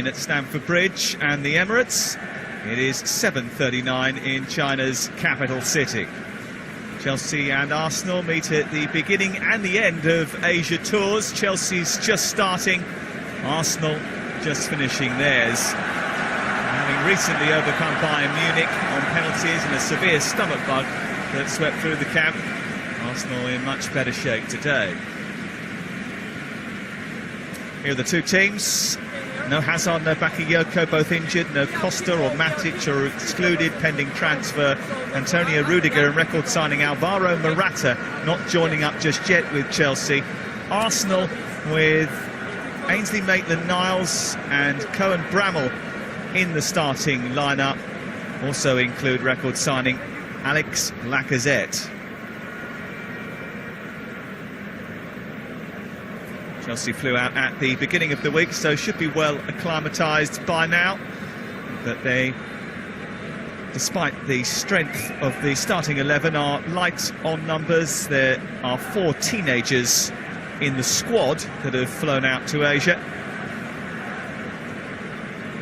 at Stamford Bridge and the Emirates. It is 7:39 in China's capital city. Chelsea and Arsenal meet at the beginning and the end of Asia tours. Chelsea's just starting, Arsenal just finishing theirs. Having recently overcome Bayern Munich on penalties and a severe stomach bug that swept through the camp, Arsenal in much better shape today. Here are the two teams. No Hazard, no Bakayoko, both injured. No Costa or Matic are excluded pending transfer. Antonio Rudiger and record signing Alvaro Morata not joining up just yet with Chelsea. Arsenal with Ainsley Maitland-Niles and Cohen Bramall in the starting lineup. Also include record signing Alex Lacazette. Chelsea flew out at the beginning of the week, so should be well acclimatised by now. But they, despite the strength of the starting 11, are light on numbers. There are 4 teenagers in the squad that have flown out to Asia.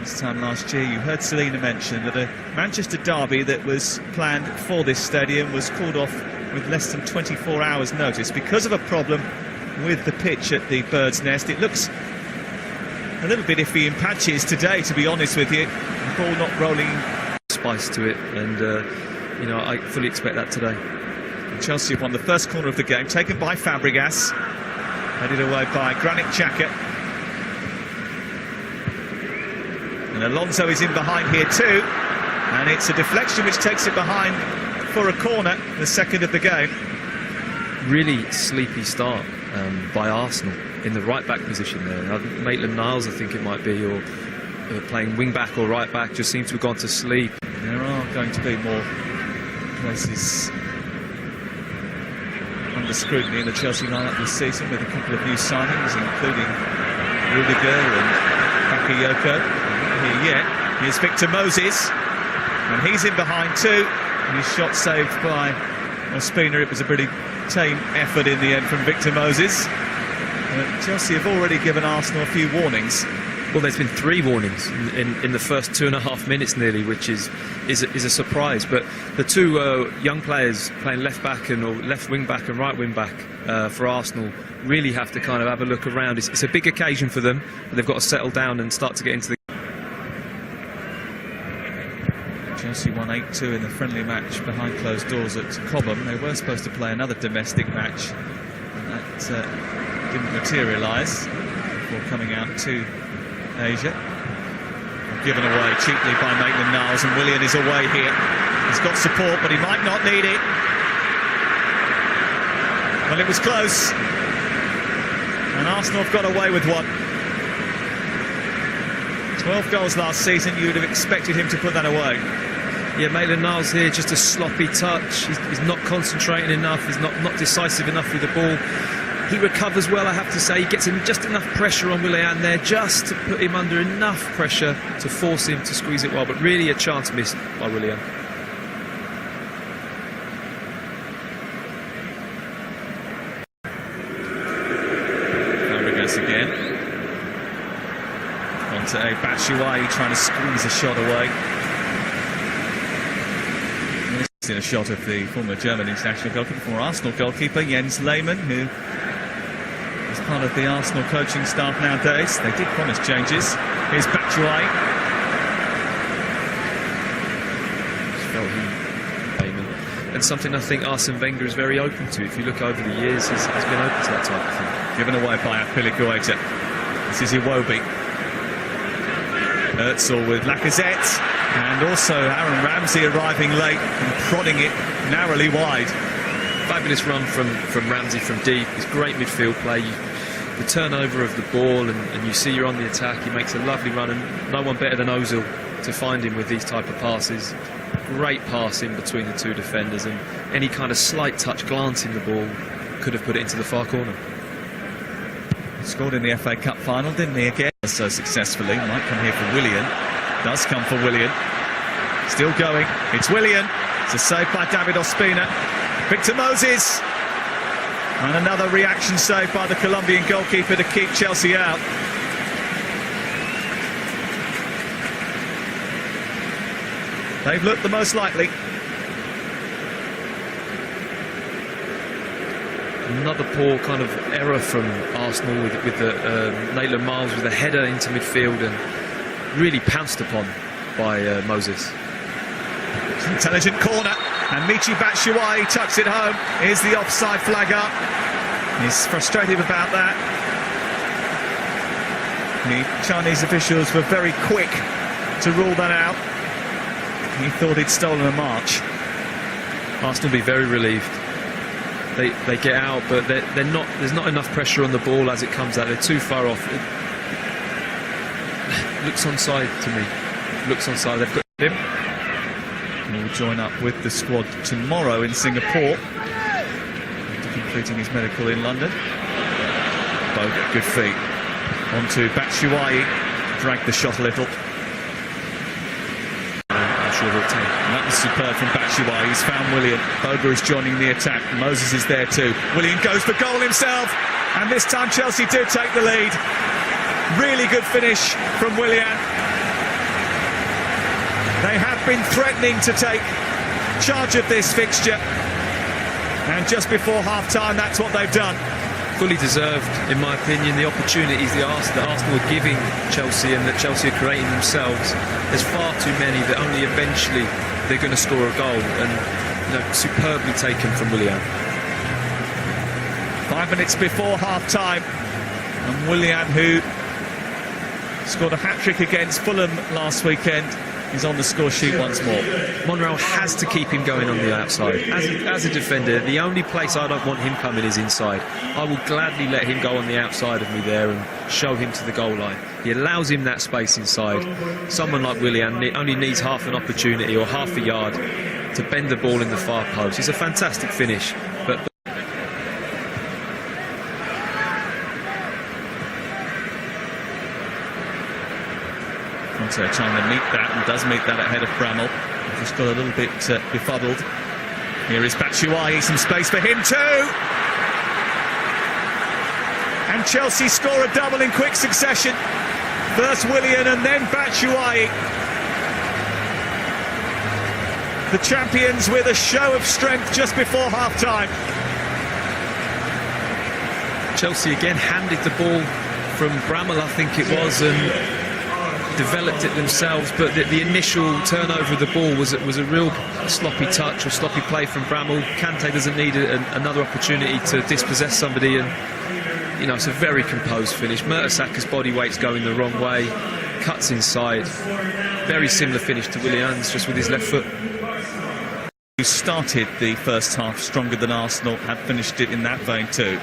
This time last year, you heard Selena mention that a Manchester derby that was planned for this stadium was called off with less than 24 hours' notice because of a problem with the pitch at the Bird's Nest. It looks a little bit iffy in patches today, to be honest with you. The ball not rolling. Spice to it, and you know, I fully expect that today. And Chelsea have won the first corner of the game, taken by Fabregas, headed away by Granit Xhaka. And Alonso is in behind here too, and it's a deflection which takes it behind for a corner, the second of the game. Really sleepy start by Arsenal in the right-back position there. Maitland-Niles, I think it might be, or playing wing-back or right-back, just seems to have gone to sleep. There are going to be more places under scrutiny in the Chelsea lineup this season, with a couple of new signings, including Rudiger and Bakayoko. Not here yet. Here's Victor Moses, and he's in behind too. And his shot saved by Ospina. It was a pretty tame effort in the end from Victor Moses. Chelsea have already given Arsenal a few warnings. Well, there's been 3 warnings in the first 2.5 minutes nearly, which is a surprise. But the 2 young players playing left back and or left wing back and right wing back for Arsenal really have to kind of have a look around. It's a big occasion for them, but they've got to settle down and start to get into the. Chelsea won 8-2 in the friendly match behind closed doors at Cobham. They were supposed to play another domestic match, and that didn't materialise before coming out to Asia. Given away cheaply by Maitland-Niles, and Willian is away here. He's got support, but he might not need it. Well, it was close, and Arsenal have got away with one. 12 goals last season, you would have expected him to put that away. Yeah, Maitland-Niles here, just a sloppy touch. He's not concentrating enough, he's not decisive enough with the ball. He recovers well, I have to say. He gets him just enough pressure on Willian there, just to put him under enough pressure to force him to squeeze it well, but really a chance missed by Willian. Fabregas again. Onto a Batshuayi trying to squeeze a shot away. In a shot of the former German international goalkeeper, former Arsenal goalkeeper Jens Lehmann, who is part of the Arsenal coaching staff nowadays. They did promise changes. Here's Batshuayi. And something I think Arsene Wenger is very open to. If you look over the years, he's been open to that type of thing. Given away by Apilicueta. This is Iwobi. Özil with Lacazette. And also Aaron Ramsey arriving late and prodding it narrowly wide. Fabulous run from Ramsey from deep. It's great midfield play. The turnover of the ball, and you see you're on the attack. He makes a lovely run, and no one better than Özil to find him with these type of passes. Great pass in between the 2 defenders, and any kind of slight touch, glancing the ball, could have put it into the far corner. Scored in the FA Cup final, didn't he, again? So successfully. Might come here for Willian. Does come for Willian. Still going. It's Willian. It's a save by David Ospina. Victor Moses. And another reaction save by the Colombian goalkeeper to keep Chelsea out. they've looked the most likely. Another poor kind of error from Arsenal with the Maitland Miles with a header into midfield and really pounced upon by Moses. Intelligent corner, and Michy Batshuayi tucks it home. Here's the offside flag up. He's frustrated about that. The Chinese officials were very quick to rule that out. He thought he'd stolen a march. Arsenal will be very relieved. They get out, but they're not. There's not enough pressure on the ball as it comes out. They're too far off. It looks onside to me. Looks onside. They've got him. He'll join up with the squad tomorrow in Singapore after completing his medical in London. Boga, good feet. On to Batshuayi. Dragged the shot a little. I'm sure he'll take. And that was superb from Batshuayi. He's found Willian. Boga is joining the attack. Moses is there too. Willian goes for goal himself. And this time Chelsea do take the lead. Really good finish from Willian. They have been threatening to take charge of this fixture. And just before half-time, that's what they've done. Fully deserved, in my opinion, the opportunities that Arsenal are giving Chelsea and that Chelsea are creating themselves. There's far too many that only eventually they're going to score a goal, and superbly taken from Willian. 5 minutes before half-time, and Willian, who scored a hat-trick against Fulham last weekend, is on the score sheet once more. Monreal has to keep him going on the outside. As a defender, the only place I don't want him coming is inside. I will gladly let him go on the outside of me there and show him to the goal line. He allows him that space inside. Someone like Willian only needs half an opportunity or half a yard to bend the ball in the far post. It's a fantastic finish, but Conte trying to meet that, and does meet that ahead of Bramall. Just got a little bit befuddled. Here is Batshuayi, some space for him too. And Chelsea score a double in quick succession. First Willian and then Batshuayi. The champions with a show of strength just before half-time. Chelsea again handed the ball from Bramall, I think it was, and developed it themselves, but the initial turnover of the ball was a real sloppy touch or sloppy play from Bramall. Kante doesn't need another opportunity to dispossess somebody, and it's a very composed finish. Mertesacker's body weight's going the wrong way, cuts inside. Very similar finish to Willian's, just with his left foot. Who started the first half stronger than Arsenal, have finished it in that vein too.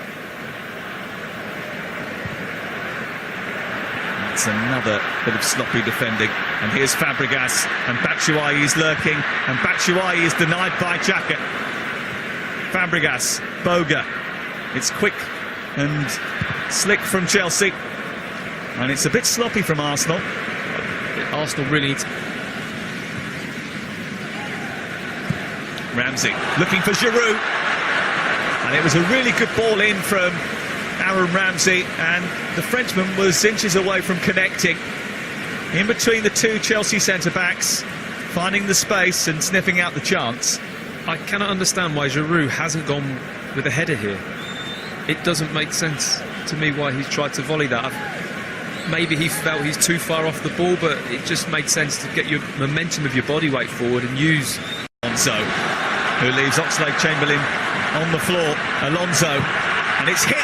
It's another bit of sloppy defending, and here's Fabregas, and Batshuayi is lurking, and Batshuayi is denied by Xhaka. Fabregas, Boga. It's quick and slick from Chelsea, and it's a bit sloppy from Arsenal. Arsenal really needs... Ramsey looking for Giroud, and it was a really good ball in from Aaron Ramsey, and the Frenchman was inches away from connecting. In between the two Chelsea centre-backs, finding the space and sniffing out the chance. I cannot understand why Giroud hasn't gone with a header here. It doesn't make sense to me why he's tried to volley that. Maybe he felt he's too far off the ball, but it just made sense to get your momentum of your body weight forward and use Alonso, who leaves Oxlade-Chamberlain on the floor. Alonso, and it's hit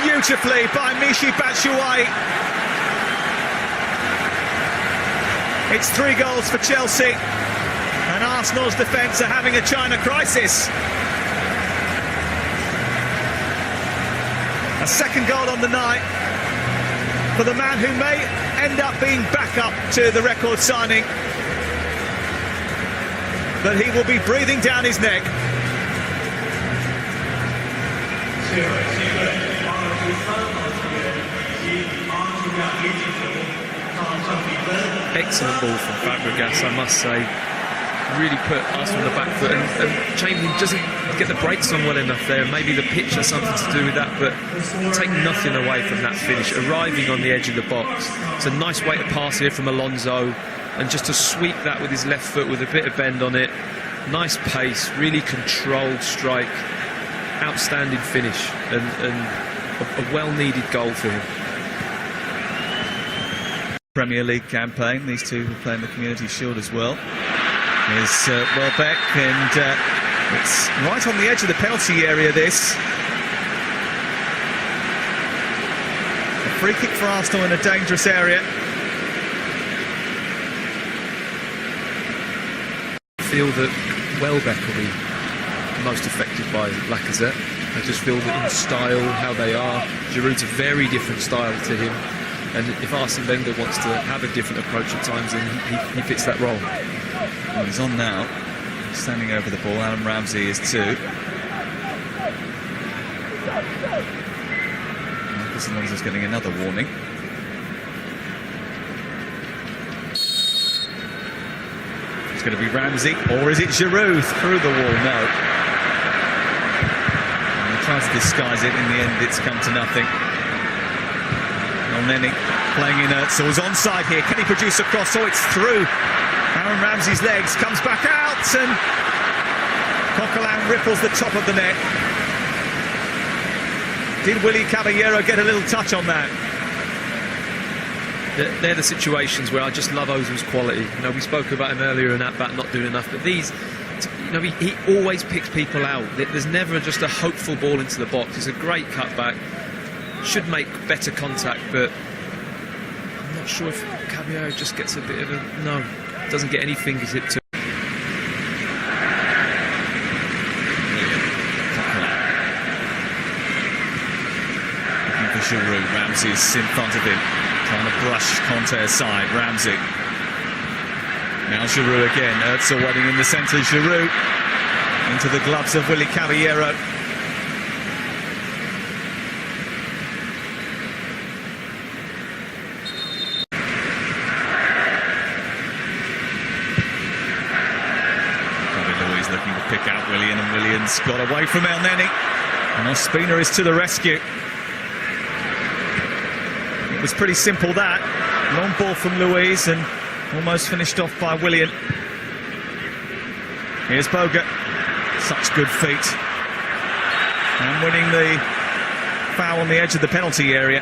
beautifully by Michy Batshuayi. It's 3 goals for Chelsea, and Arsenal's defence are having a China crisis. A second goal on the night for the man who may end up being back up to the record signing, but he will be breathing down his neck. Excellent ball from Fabregas, I must say. Really put Arsenal on the back foot, and Chamberlain doesn't get the brakes on well enough there. Maybe the pitch has something to do with that, but take nothing away from that finish. Arriving on the edge of the box. It's a nice way to pass here from Alonso. and just to sweep that with his left foot with a bit of bend on it. Nice pace, really controlled strike, outstanding finish, and a well-needed goal for him. Premier League campaign. These two were playing the Community Shield as well. Here's Welbeck, and it's right on the edge of the penalty area, this. A free kick for Arsenal in a dangerous area. I feel that Welbeck will be most affected by Lacazette. I just feel that in style, how they are, Giroud's a very different style to him. And if Arsene Wenger wants to have a different approach at times, then he fits that role. Well, he's on now, standing over the ball. Aaron Ramsey is too. Marcus Alonso's getting another warning. It's going to be Ramsey, or is it Giroud through the wall? No. And he tries to disguise it. In the end, it's come to nothing. Nenny playing in Özil's onside here. Can he produce a cross? Oh, it's through Aaron Ramsey's legs, comes back out, and Coquelin ripples the top of the net. Did Willy Caballero get a little touch on that? They're the situations where I just love Ozil's quality. You know, we spoke about him earlier and at bat not doing enough, but these, you know, he always picks people out. There's never just a hopeful ball into the box. It's a great cutback. Should make better contact, but I'm not sure if Caballero just gets a bit of a no. Doesn't get any fingers hit to. Looking for Giroud. Ramsey's in front of him, trying to brush Conte aside. Ramsey. Now Giroud again. Özil waiting in the centre. Giroud into the gloves of Willy Caballero. Looking to pick out Willian, and Willian's got away from El Neni. And Ospina is to the rescue. It was pretty simple, that. Long ball from Luiz and almost finished off by Willian. Here's Boga. Such good feet. And winning the foul on the edge of the penalty area.